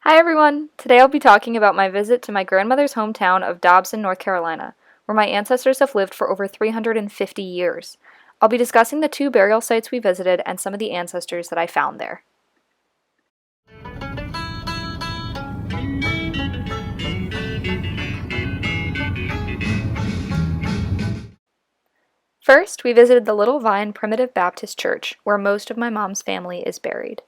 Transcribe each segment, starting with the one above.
Hi everyone! Today I'll be talking about my visit to my grandmother's hometown of Dobson, North Carolina, where my ancestors have lived for over 350 years. I'll be discussing the two burial sites we visited and some of the ancestors that I found there. First, we visited the Little Vine Primitive Baptist Church, where most of my mom's family is buried.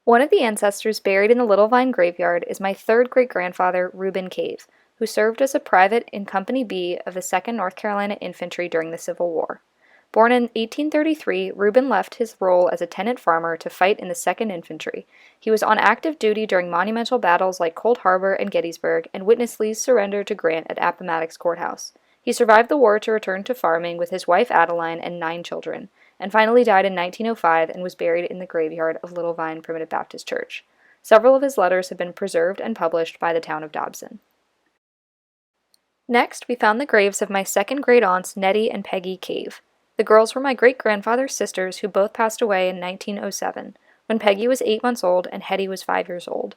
One of the ancestors buried in the Little Vine graveyard is my third great-grandfather, Reuben Cave, who served as a private in Company B of the 2nd North Carolina Infantry during the Civil War. Born in 1833, Reuben left his role as a tenant farmer to fight in the 2nd Infantry. He was on active duty during monumental battles like Cold Harbor and Gettysburg and witnessed Lee's surrender to Grant at Appomattox Courthouse. He survived the war to return to farming with his wife Adeline and 9 children, and finally died in 1905 and was buried in the graveyard of Little Vine Primitive Baptist Church. Several of his letters have been preserved and published by the town of Dobson. Next, we found the graves of my second great-aunts Nettie and Peggy Cave. The girls were my great-grandfather's sisters who both passed away in 1907, when Peggy was 8 months old and Hetty was 5 years old.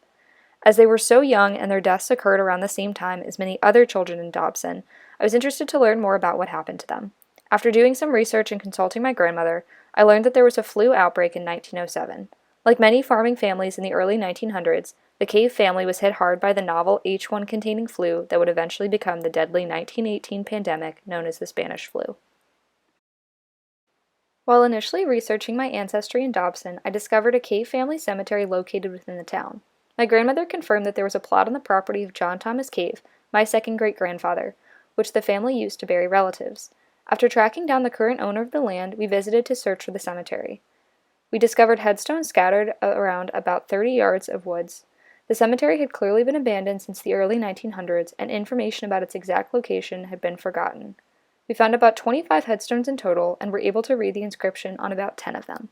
As they were so young and their deaths occurred around the same time as many other children in Dobson, I was interested to learn more about what happened to them. After doing some research and consulting my grandmother, I learned that there was a flu outbreak in 1907. Like many farming families in the early 1900s, the Cave family was hit hard by the novel H1-containing flu that would eventually become the deadly 1918 pandemic known as the Spanish flu. While initially researching my ancestry in Dobson, I discovered a Cave family cemetery located within the town. My grandmother confirmed that there was a plot on the property of John Thomas Cave, my second great-grandfather, which the family used to bury relatives. After tracking down the current owner of the land, we visited to search for the cemetery. We discovered headstones scattered around about 30 yards of woods. The cemetery had clearly been abandoned since the early 1900s, and information about its exact location had been forgotten. We found about 25 headstones in total, and were able to read the inscription on about 10 of them.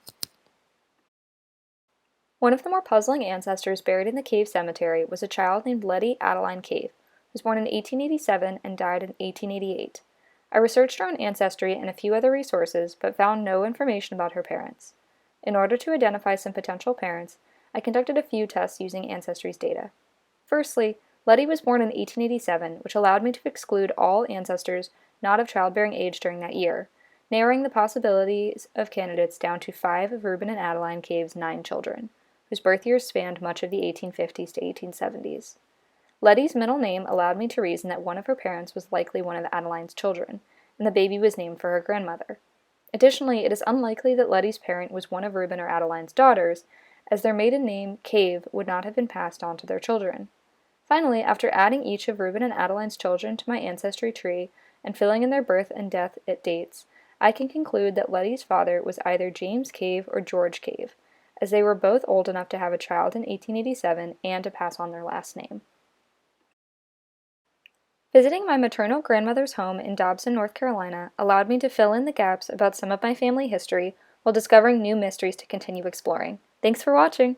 One of the more puzzling ancestors buried in the Cave cemetery was a child named Letty Adeline Cave, who was born in 1887 and died in 1888. I researched her own ancestry and a few other resources, but found no information about her parents. In order to identify some potential parents, I conducted a few tests using Ancestry's data. Firstly, Letty was born in 1887, which allowed me to exclude all ancestors not of childbearing age during that year, narrowing the possibilities of candidates down to 5 of Reuben and Adeline Cave's 9 children, whose birth years spanned much of the 1850s to 1870s. Letty's middle name allowed me to reason that one of her parents was likely one of Adeline's children, and the baby was named for her grandmother. Additionally, it is unlikely that Letty's parent was one of Reuben or Adeline's daughters, as their maiden name, Cave, would not have been passed on to their children. Finally, after adding each of Reuben and Adeline's children to my ancestry tree and filling in their birth and death dates, I can conclude that Letty's father was either James Cave or George Cave, as they were both old enough to have a child in 1887 and to pass on their last name. Visiting my maternal grandmother's home in Dobson, North Carolina, allowed me to fill in the gaps about some of my family history while discovering new mysteries to continue exploring. Thanks for watching!